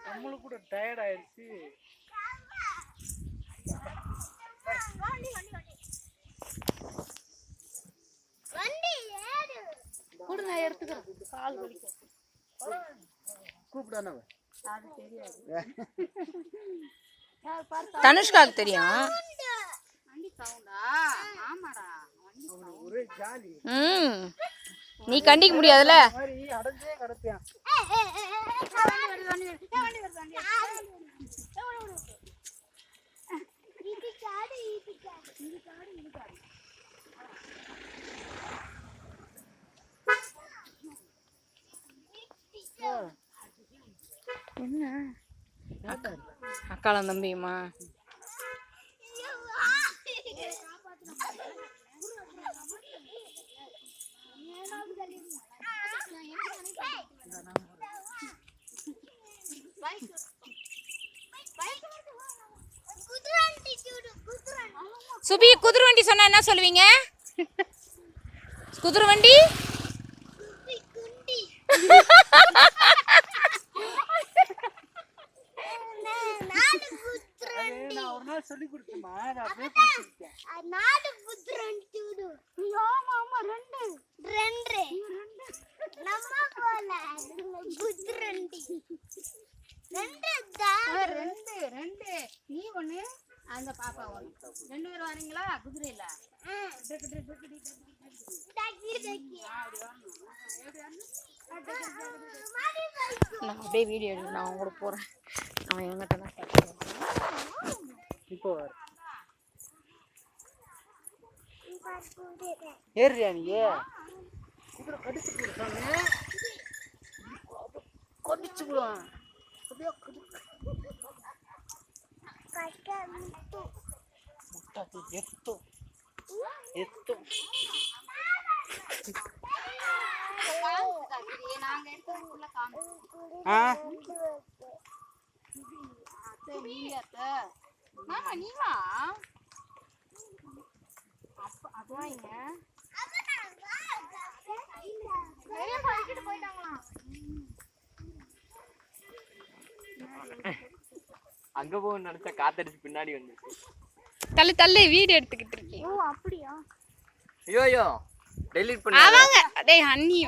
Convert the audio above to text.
நம்மளுக்கு கூட டயர்ட் ஆயிடுச்சு. கூட நான் எடுத்துக்கிறேன். கால் வலிக்கும். கூப்பிடானவ அது தெரியாது. தனுஷ்காக்கு தெரியும். வண்டி சவுண்டா? ஆமாடா. ஒரே ஜாலி. நீ கண்டிக்க முடியாதுல. மாதிரி அடைஞ்சே கிடப்பியான். என்ன அக்காலாம் தம்பியுமா? சுபி, குதிரை வண்டி சொன்னா என்ன சொல்லுவீங்க? குதிரை வண்டி ஒரு நாள் சொல்லி கொடுத்தமா நீ ஒண்ணு அந்த பாப்பா ஒண்ணு 2 பேரும் வரீங்களா குதிரையில? நான் அப்படியே வீடியோ எடுக்க நான் கூட போறேன். அவன் என்கிட்ட இப்போ ஏறியா நீ? குதிரை கடிச்சு கொடுத்தாங்க. கடிச்சு விடுவான். எத்து எத்து நீ வா. அங்க போக நினைச்சா காத்தடிச்சு பின்னாடி வந்து தள்ளு தள்ளு வீடியோ எடுத்துக்கிட்டு இருக்கேன். ஓ அப்படியா? ஐயோ டெலீட் பண்ணு. அவங்க டேய் அண்ணி